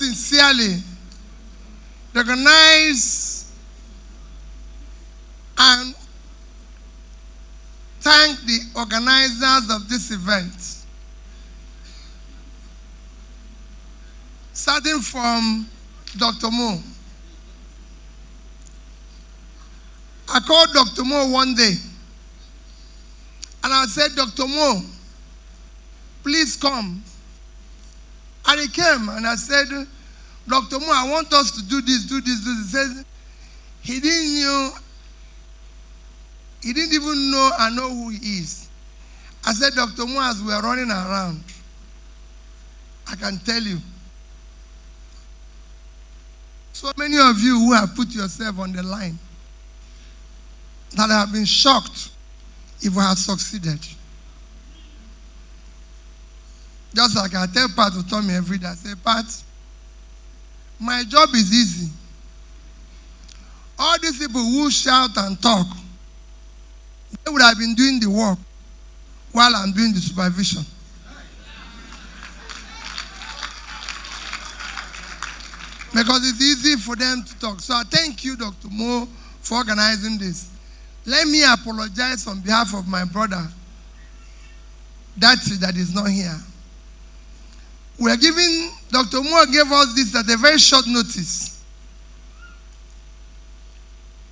sincerely recognize and thank the organizers of this event, starting from Dr. Mo. I called Dr. Mo one day and I said, Dr. Mo, please come. And he came and I said, Dr. Mo, I want us to do this, do this, do this. He said, he didn't even know I know who he is. I said, Dr. Mo, as we are running around, I can tell you, so many of you who have put yourself on the line that have been shocked if we have succeeded. Just like I tell Pat to tell me every day, I say, Pat, my job is easy. All these people who shout and talk, they would have been doing the work while I'm doing the supervision. Because it's easy for them to talk. So I thank you, Dr. Mo, for organizing this. Let me apologize on behalf of my brother, that is not here. We are giving, Dr. Mo gave us this at a very short notice.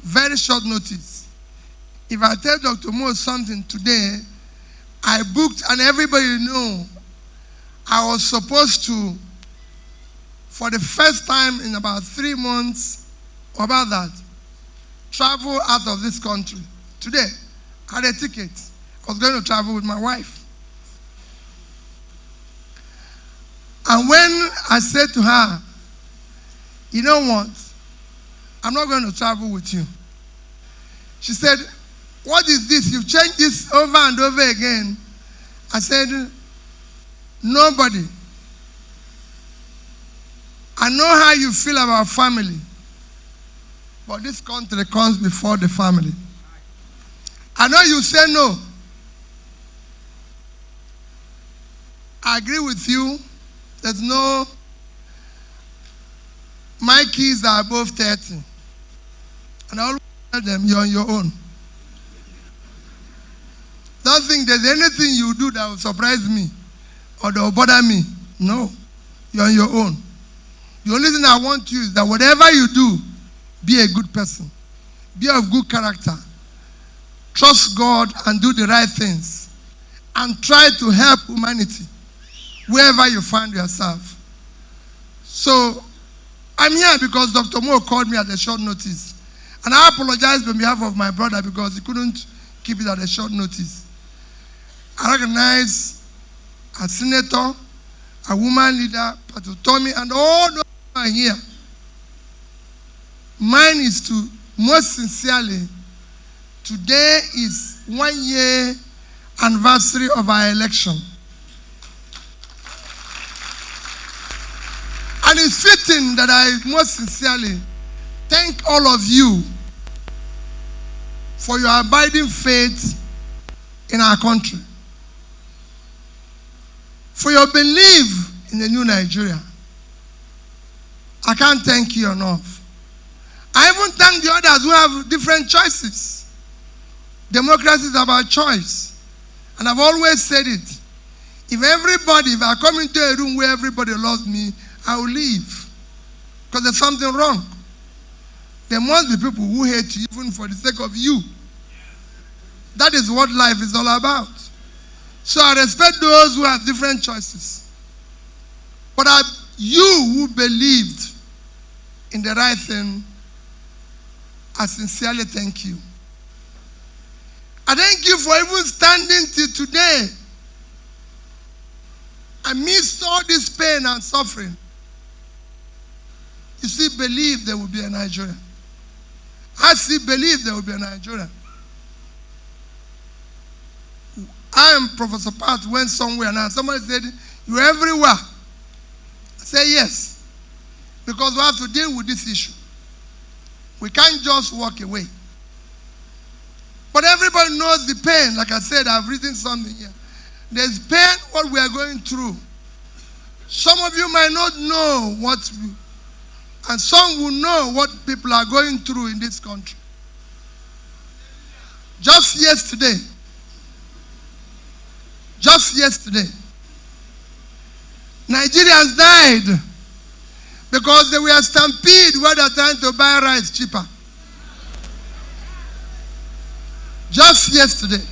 Very short notice. If I tell Dr. Mo something today, I booked, and everybody know, I was supposed to, for the first time in about 3 months, or about that, travel out of this country. Today, I had a ticket. I was going to travel with my wife. And when I said to her, you know what? I'm not going to travel with you. She said, what is this? You've changed this over and over again. I said, nobody. I know how you feel about family. But this country comes before the family. I know you say no. I agree with you. There's no, my kids are above 30. And I always tell them, you're on your own. Don't think there's anything you do that will surprise me or that will bother me. No, you're on your own. The only thing I want you is that whatever you do, be a good person. Be of good character. Trust God and do the right things. And try to help humanity wherever you find yourself. So, I'm here because Dr. Mo called me at a short notice. And I apologize on behalf of my brother because he couldn't keep it at a short notice. I recognize a senator, a woman leader, Pastor Tommy, and all those who are here. Mine is to, most sincerely, today is 1 year anniversary of our election. And it's fitting that I most sincerely thank all of you for your abiding faith in our country, for your belief in the new Nigeria. I can't thank you enough. I even thank the others who have different choices. Democracy is about choice. And I've always said it. If I come into a room where everybody loves me, I will leave. Because there's something wrong. There must be people who hate you even for the sake of you. That is what life is all about. So I respect those who have different choices. But you who believed in the right thing, I sincerely thank you. I thank you for even standing till today. Amidst all this pain and suffering, you still believe there will be a Nigeria. I still believe there will be a Nigeria. I am Professor Pat went somewhere now. Somebody said, you're everywhere. I say yes. Because we have to deal with this issue. We can't just walk away. But everybody knows the pain. Like I said, I've written something here. There's pain what we are going through. Some of you might not know what, and some will know what people are going through in this country. Just yesterday, Nigerians died because they were stampeded where they are trying to buy rice cheaper. Just yesterday,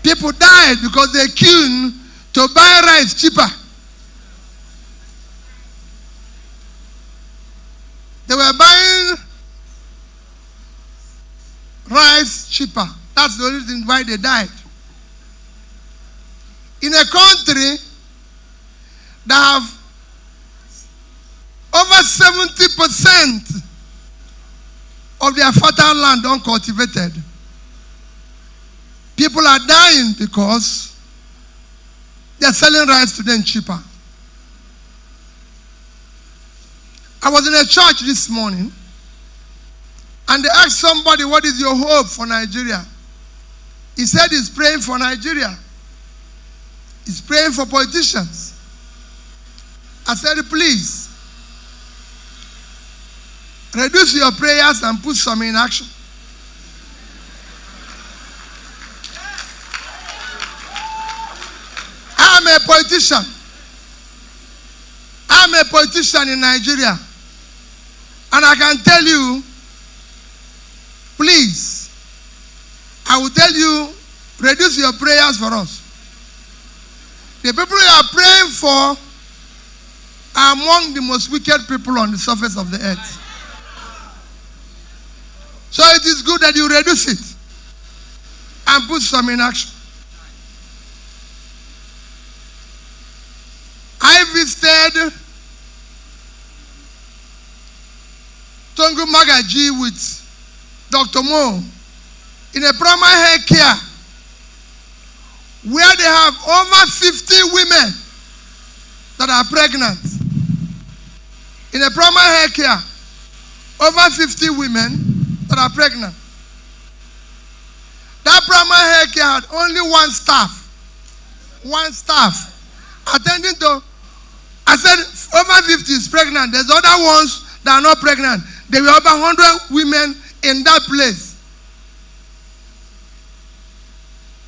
people died because they queued to buy rice cheaper. They were buying rice cheaper. That's the reason why they died. In a country that have over 70% of their fertile land uncultivated, people are dying because they're selling rice to them cheaper. I was in a church this morning, and they asked somebody, what is your hope for Nigeria? He said he's praying for Nigeria. He's praying for politicians. I said, please, reduce your prayers and put some in action. I'm a politician. I'm a politician in Nigeria. And I can tell you, please, I will tell you, reduce your prayers for us. The people you are praying for are among the most wicked people on the surface of the earth. So it is good that you reduce it and put some in action. I visited Tongu Magaji with Dr. Mo in a primary health care where they have over 50 women that are pregnant. In a primary health care, over 50 women that are pregnant. That primary health care had only one staff attending to. I said over 50 is pregnant. There's other ones that are not pregnant. There were over 100 women in that place.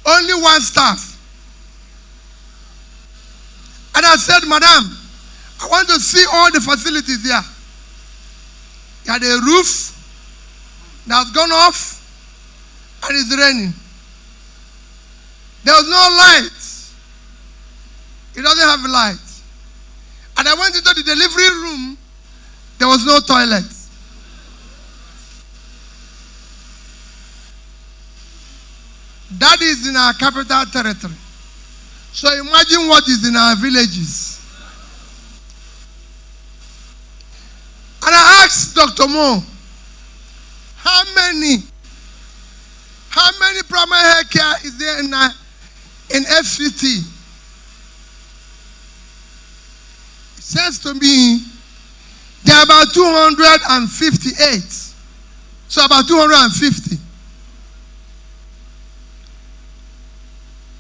Only one staff. And I said, Madam, I want to see all the facilities here. You had a roof that's gone off and it's raining. There was no light. It doesn't have a light. And I went into the delivery room. There was no toilet. That is in our capital territory. So imagine what is in our villages. And I asked Dr. Mo, how many primary health care is there in FCT? It says to me, there are about 258. So about 250.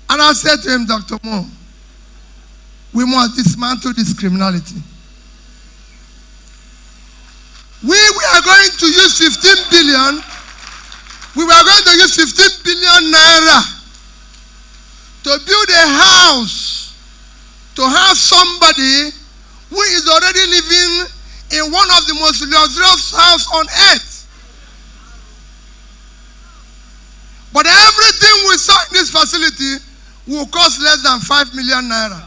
And I said to him, Dr. Mo, we must dismantle this criminality. We are going to use 15 billion. We were going to use 15 billion naira to build a house, to have somebody who is already living in one of the most luxurious houses on earth. But everything we saw in this facility will cost less than 5 million naira.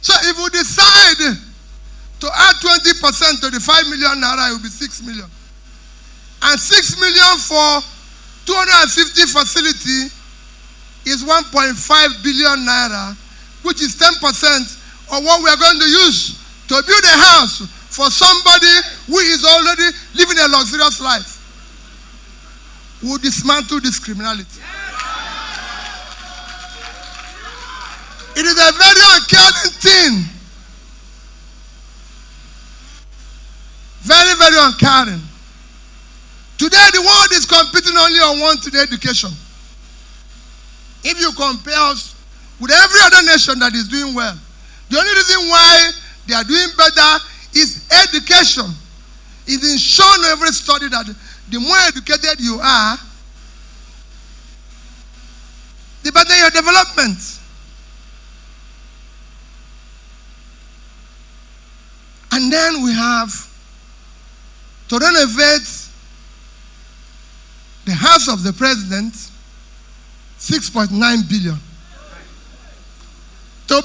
So if we decide to add 20% to the 5 million naira, it will be 6 million. And 6 million for 250 facility is 1.5 billion naira, which is 10% of what we are going to use to build a house for somebody who is already living a luxurious life. We will dismantle this criminality. It is a very uncaring thing. Very, very uncaring. Today, the world is competing only on one today education. If you compare us with every other nation that is doing well. The only reason why they are doing better is education. It's been shown in every study that the more educated you are, the better your development. And then we have to renovate the house of the president, 6.9 billion. To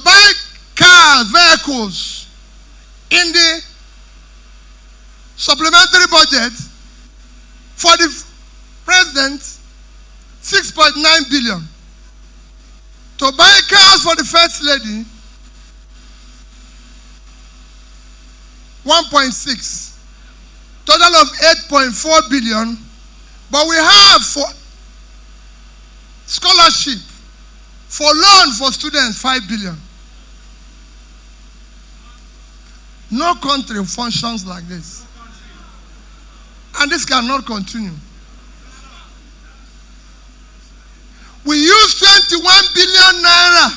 buy cars, vehicles in the supplementary budget for the president, 6.9 billion. To buy cars for the first lady, 1.6. Total of 8.4 billion. But we have for scholarship, for loan for students, 5 billion. No country functions like this. And this cannot continue. We use 21 billion naira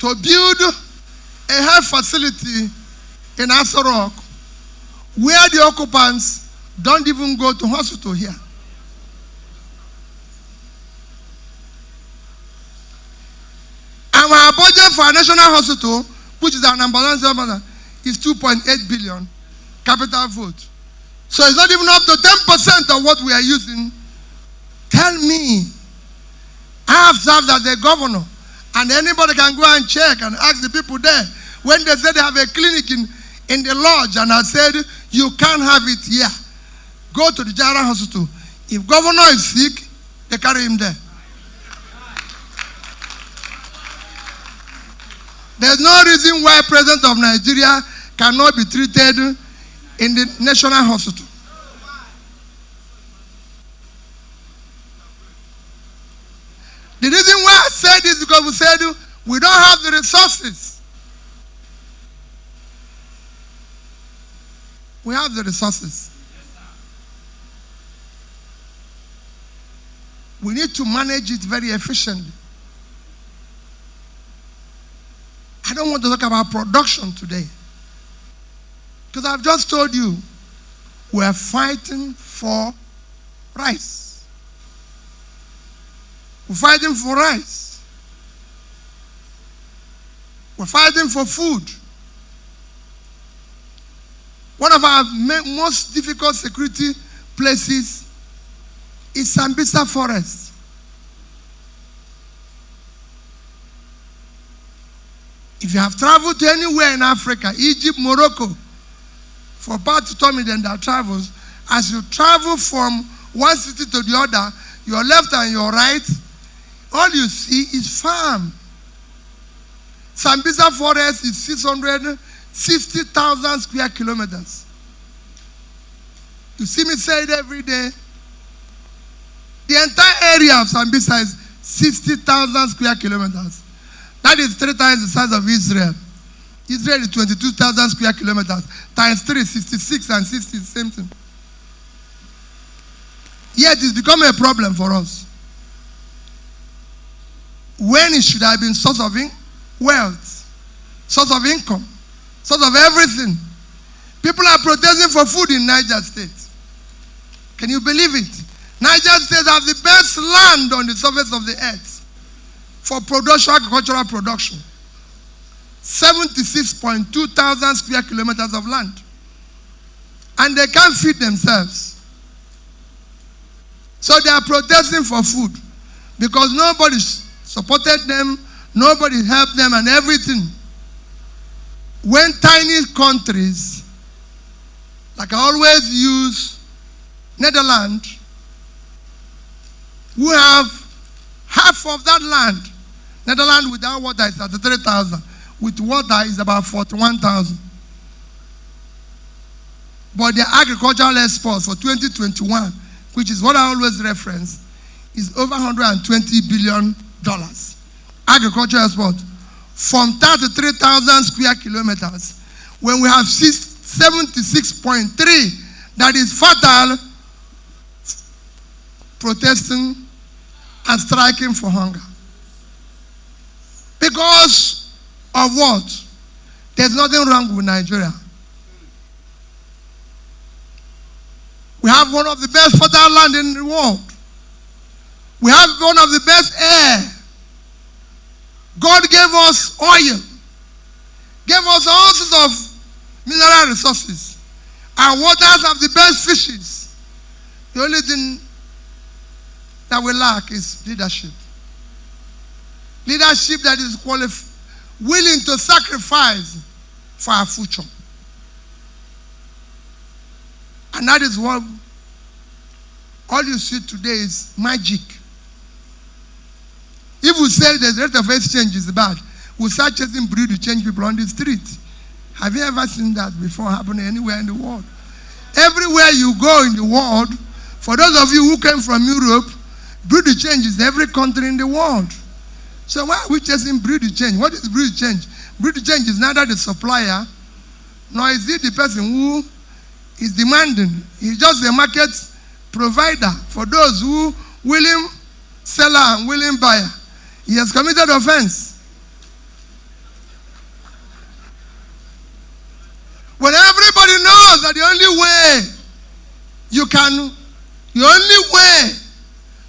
to build a health facility in Aso Rock, where the occupants don't even go to hospital here. Our budget for a national hospital, which is our number one, is 2.8 billion capital vote. So it's not even up to 10% of what we are using. Tell me, I have served as a governor, and anybody can go and check and ask the people there. When they say they have a clinic in the lodge, and I said, you can't have it here. Go to the general hospital. If governor is sick, they carry him there. There's no reason why President of Nigeria cannot be treated in the national hospital. The reason why I said this is because we said we don't have the resources. We have the resources. We need to manage it very efficiently. I don't want to talk about production today, because I've just told you we are fighting for rice. We're fighting for rice. We're fighting for food. One of our most difficult security places is Sambisa Forest. If you have traveled to anywhere in Africa, Egypt, Morocco, for Pres.Tinubu and their travels, as you travel from one city to the other, your left and your right, all you see is farm. Sambisa Forest is 660,000 square kilometers. You see me say it every day. The entire area of Sambisa is 60,000 square kilometers. That is 3 times the size of Israel. Israel is 22,000 square kilometers. Times 3, 66, and 60 is the same thing. Yet it's become a problem for us. When it should have been source of wealth, source of income, source of everything. People are protesting for food in Niger State. Can you believe it? Niger State has the best land on the surface of the earth for production, agricultural production. 76.2 thousand square kilometers of land. And they can't feed themselves. So they are protesting for food because nobody supported them, nobody helped them, and everything. When tiny countries, like I always use Netherlands, who have half of that land. Netherlands without water is 33,000. With water is about 41,000. But their agricultural exports for 2021, which is what I always reference, is over $120 billion. Agricultural export from 33,000 square kilometers, when we have 76.3 that is fertile, protesting and striking for hunger. Because of what? There's nothing wrong with Nigeria. We have one of the best fertile land in the world. We have one of the best air. God gave us oil. Gave us all sorts of mineral resources. Our waters have the best fishes. The only thing that we lack is leadership. Leadership that is willing to sacrifice for our future. And that is what all you see today is magic. If we say the rate of exchange is bad, we start chasing breed to change people on the street. Have you ever seen that before happening anywhere in the world? Everywhere you go in the world, for those of you who came from Europe, breed to change is every country in the world. So why are we chasing breed to change? What is breed to change? Breed to change is neither the supplier, nor is it the person who is demanding. He's just a market provider for those who willing seller and willing buyer. He has committed offense. When everybody knows that the only way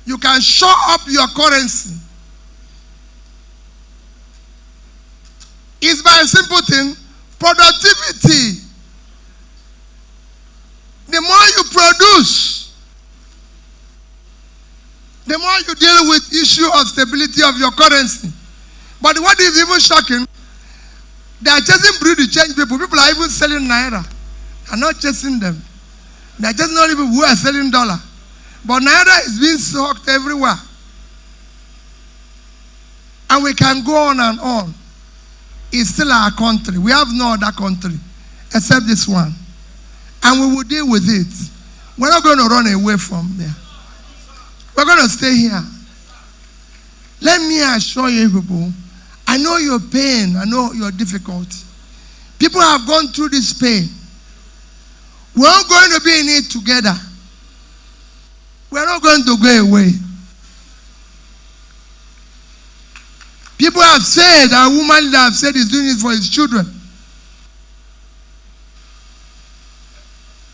you can show up your currency is by a simple thing, productivity. The more you produce, the more you deal with issue of stability of your currency. But what is even shocking, they are chasing breed to change people. People are even selling naira. They are not chasing them. They are chasing only people who are selling dollar. But naira is being sucked everywhere. And we can go on and on. It's still our country. We have no other country except this one. And we will deal with it. We're not going to run away from there. We're going to stay here. Let me assure you people, I know your pain. I know your difficulty. People have gone through this pain. We're all going to be in it together. We're not going to go away. People have said, a woman that have said is doing it for his children.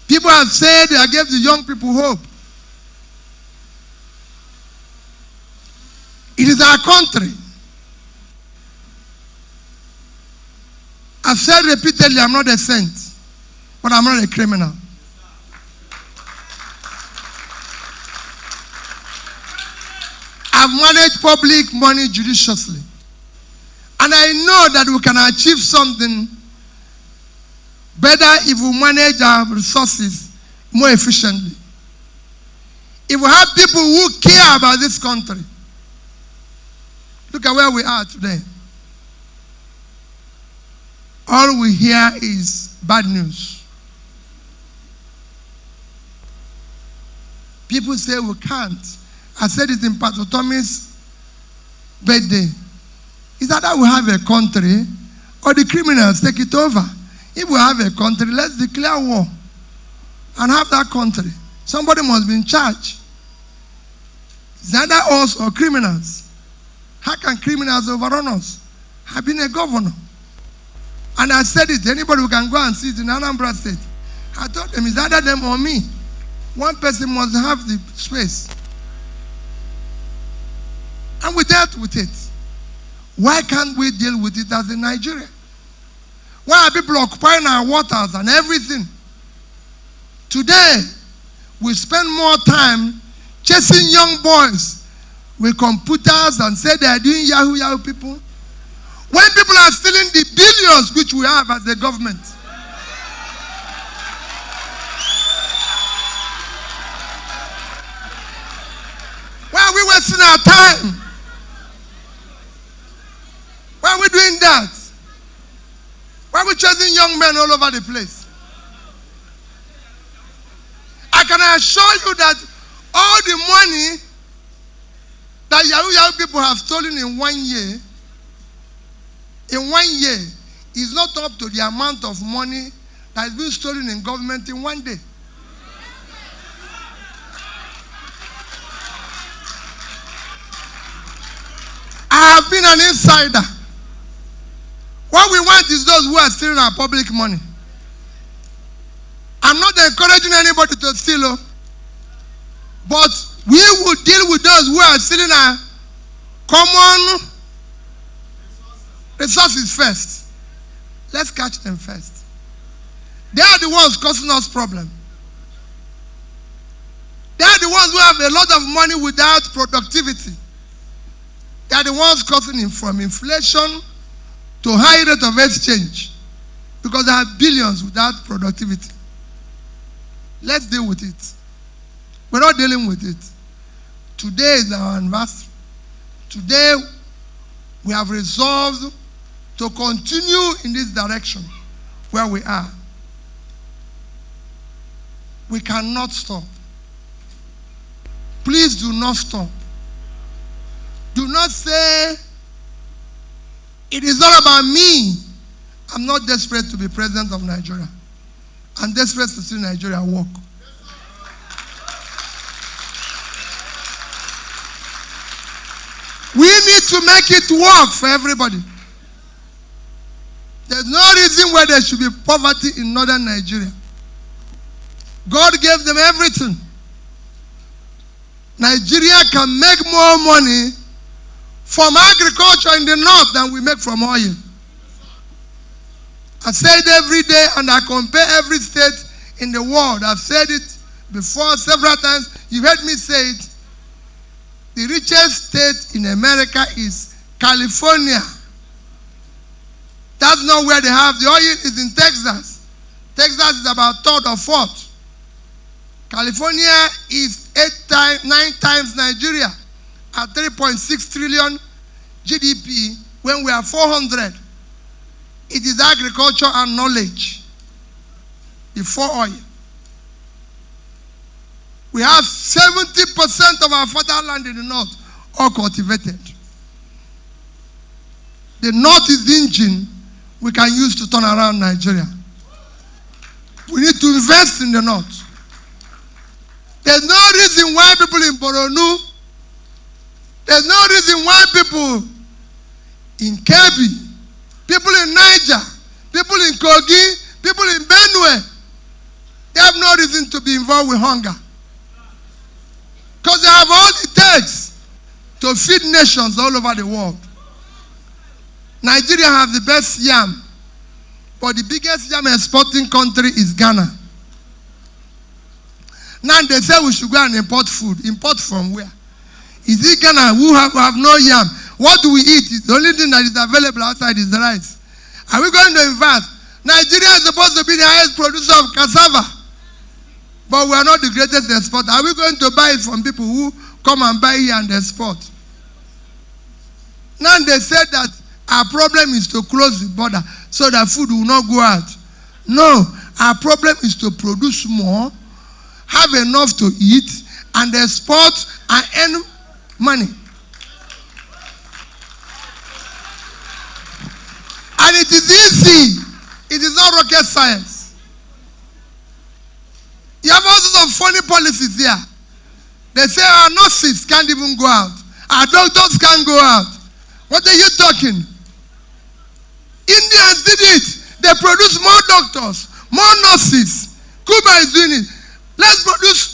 People have said they gave the young people hope. It is our country. I've said repeatedly, I'm not a saint, but I'm not a criminal. I've managed public money judiciously. And I know that we can achieve something better if we manage our resources more efficiently. If we have people who care about this country. Look at where we are today. All we hear is bad news. People say we can't. I said it in Pastor Tommy's birthday. Is that we have a country or the criminals take it over? If we have a country, let's declare war and have that country. Somebody must be in charge. It's either us or criminals. How can criminals overrun us? I've been a governor. And I said it, anybody who can go and see it in Anambra State. I told them, it's either them or me. One person must have the space. And we dealt with it. Why can't we deal with it as in Nigeria? Why are people occupying our waters and everything? Today, we spend more time chasing young boys with computers and say they are doing Yahoo people. When people are stealing the billions which we have as the government. Why are we wasting our time? Why are we doing that? Why are we chasing young men all over the place? I can assure you that all the money that Yahoo people have stolen in 1 year, is not up to the amount of money that has been stolen in government in 1 day. have been an insider. What we want is those who are stealing our public money. I'm not encouraging anybody to steal, but we will deal with those who are stealing our common resources first. Let's catch them first. They are the ones causing us problems. They are the ones who have a lot of money without productivity. They are the ones causing it from inflation to high rate of exchange, because they have billions without productivity. Let's deal with it. We're not dealing with it. Today is our anniversary. Today, we have resolved to continue in this direction where we are. We cannot stop. Please do not stop. Do not say, it is all about me. I'm not desperate to be president of Nigeria. I'm desperate to see Nigeria work. We need to make it work for everybody. There's no reason why there should be poverty in northern Nigeria. God gave them everything. Nigeria can make more money from agriculture in the north than we make from oil. I say it every day, and I compare every state in the world. I've said it before several times. You've heard me say it. The richest state in America is California. That's not where they have the oil. Is in Texas. Texas is about third or fourth. California is 9 times Nigeria at 3.6 trillion GDP when we are 400. It is agriculture and knowledge before oil. We have 70% of our fertile land in the north all cultivated. The north is the engine we can use to turn around Nigeria. We need to invest in the north. There's no reason why people in Boronu, there's no reason why people in Kebbi, people in Niger, people in Kogi, people in Benue, they have no reason to be involved with hunger. Because they have all it takes to feed nations all over the world. Nigeria has the best yam, but the biggest yam exporting country is Ghana. Now they say we should go and import food. Import from where? Is it Ghana who have no yam? What do we eat? The only thing that is available outside is the rice. Are we going to invest? Nigeria is supposed to be the highest producer of cassava, but we are not the greatest exporter. Are we going to buy it from people who come and buy here and export? Now they said that our problem is to close the border so that food will not go out. No, our problem is to produce more, have enough to eat, and export and earn money. And it is easy. It is not rocket science. You have all sorts of funny policies here. They say our nurses can't even go out. Our doctors can't go out. What are you talking? Indians did it. They produce more doctors, more nurses. Cuba is doing it. Let's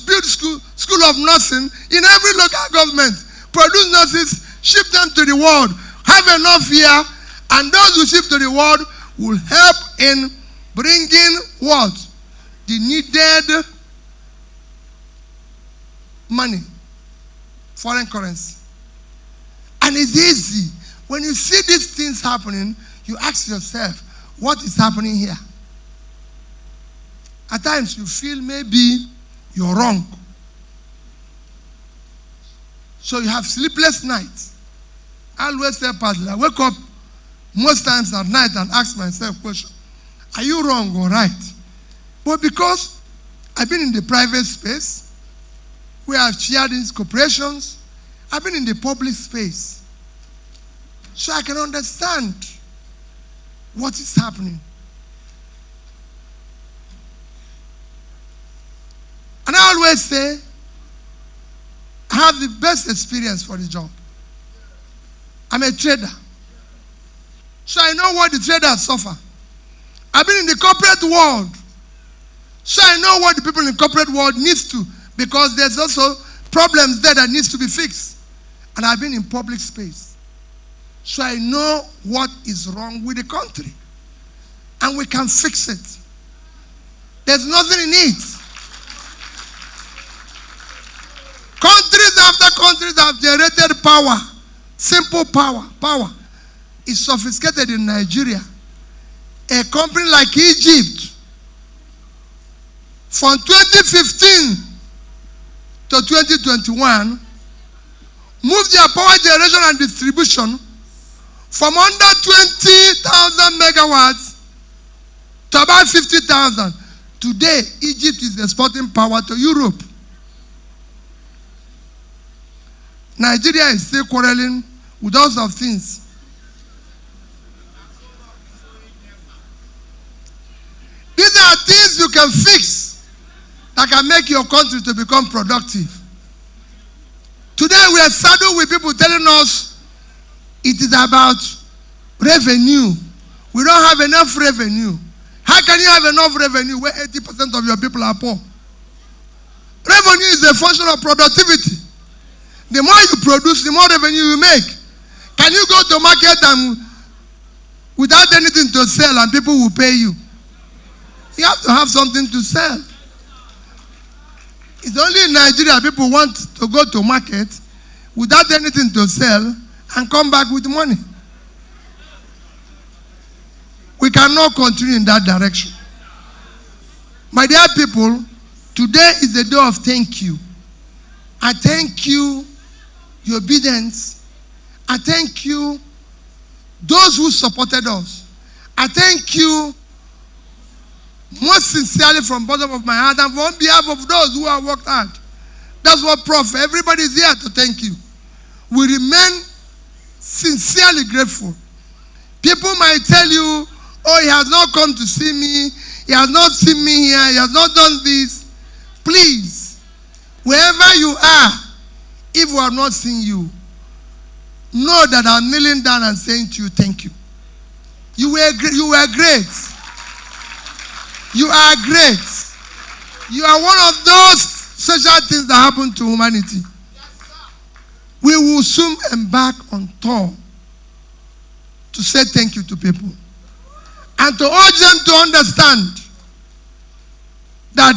build school of nursing in every local government. Produce nurses, ship them to the world. Have enough here, and those who ship to the world will help in bringing what? The needed money, foreign currency. And it's easy. When you see these things happening, you ask yourself, what is happening here? At times you feel maybe you're wrong. So you have sleepless nights. I always tell Padre, I wake up most times at night and ask myself question, are you wrong or right? But because I've been in the private space, where I've shared these corporations, I've been in the public space. So I can understand what is happening. And I always say, I have the best experience for the job. I'm a trader. So I know what the traders suffer. I've been in the corporate world. So I know what the people in the corporate world needs to, because there's also problems there that needs to be fixed. And I've been in public space. So I know what is wrong with the country. And we can fix it. There's nothing in it. Countries after countries have generated power. Simple power. Power is sophisticated in Nigeria. A company like Egypt, from 2015 to 2021, moved their power generation and distribution from under 20,000 megawatts to about 50,000. Today, Egypt is exporting power to Europe. Nigeria is still quarreling with all sorts of things. These are things you can fix that can make your country to become productive. Today we are saddled with people telling us it is about revenue. We don't have enough revenue. How can you have enough revenue where 80% of your people are poor? Revenue is a function of productivity. The more you produce, the more revenue you make. Can you go to market and without anything to sell and people will pay you? You have to have something to sell. It's only in Nigeria people want to go to market without anything to sell and come back with money. We cannot continue in that direction. My dear people, today is the day of thank you. I thank you, your obedience. I thank you, those who supported us. I thank you most sincerely from the bottom of my heart and on behalf of those who have worked hard. That's what Prof. Everybody is here to thank you. We remain sincerely grateful. People might tell you, oh, he has not come to see me. He has not seen me here. He has not done this. Please, wherever you are, if we have not seen you, know that I'm kneeling down and saying to you, thank you. You were great. You are great. You are one of those special things that happen to humanity. We will soon embark on tour to say thank you to people and to urge them to understand that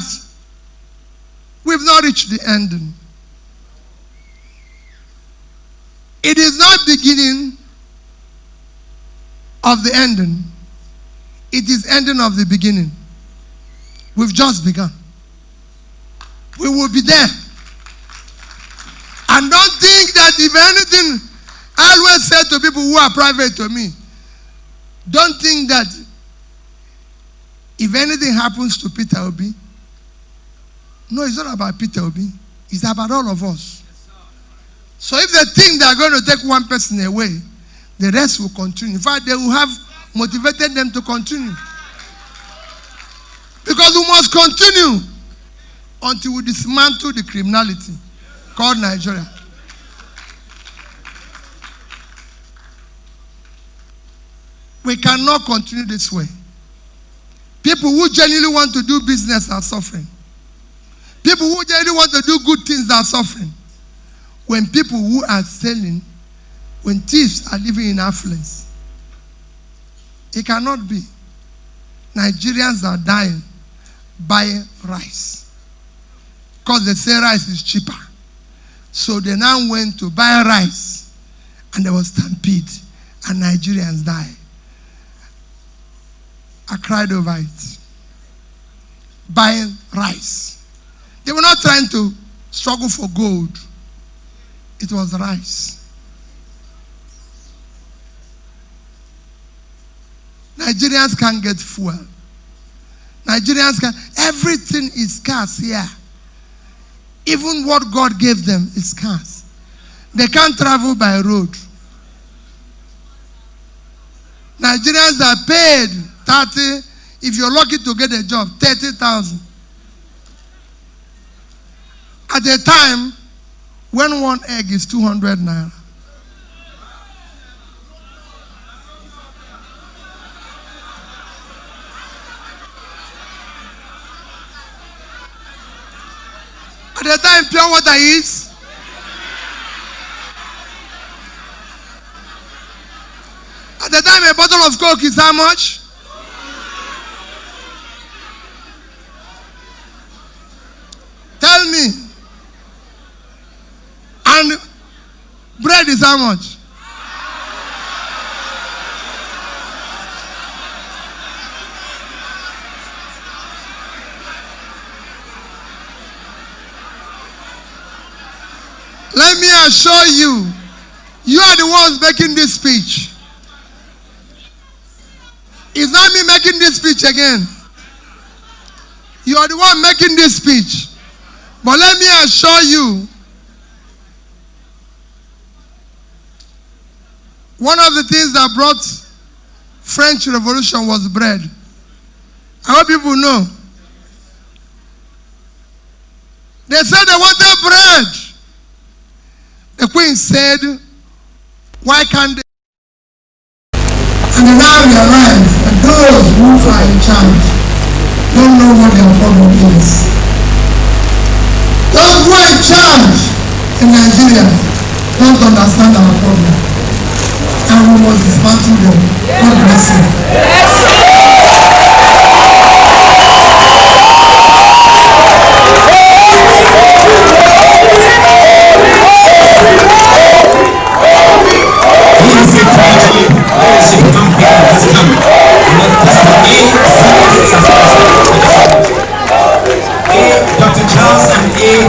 we've not reached the ending. It is not beginning of the ending. It is ending of the beginning. We've just begun. We will be there. And don't think that if anything, I always say to people who are private to me, don't think that if anything happens to Peter Obi, no, it's not about Peter Obi. It's about all of us. So if they think they are going to take one person away, the rest will continue. In fact, they will have motivated them to continue. Because we must continue until we dismantle the criminality called Nigeria. We cannot continue this way. People who genuinely want to do business are suffering. People who genuinely want to do good things are suffering. When people who are selling, when thieves are living in affluence, it cannot be. Nigerians are dying buying rice because they say rice is cheaper. So they now went to buy rice and there was stampede and Nigerians died. I cried over it. Buying rice. They were not trying to struggle for gold. It was rice. Nigerians can't get fuel. Nigerians can, everything is scarce here. Even what God gave them is scarce. They can't travel by road. Nigerians are paid 30, if you're lucky to get a job, 30,000. At a time when one egg is 200 naira. At the time, pure water is. At the time, a bottle of Coke is how much? Tell me. And bread is how much? Let me assure you, you are the ones making this speech. It's not me making this speech again. You are the one making this speech. But let me assure you, one of the things that brought French Revolution was bread. I hope people know. They said they wanted bread. The queen said, why can't they? And they now realize that those who are in charge don't know what their problem is. Those who are in charge in Nigeria don't understand our problem. And we must dismantle them. God bless you. Dr. Charles and A.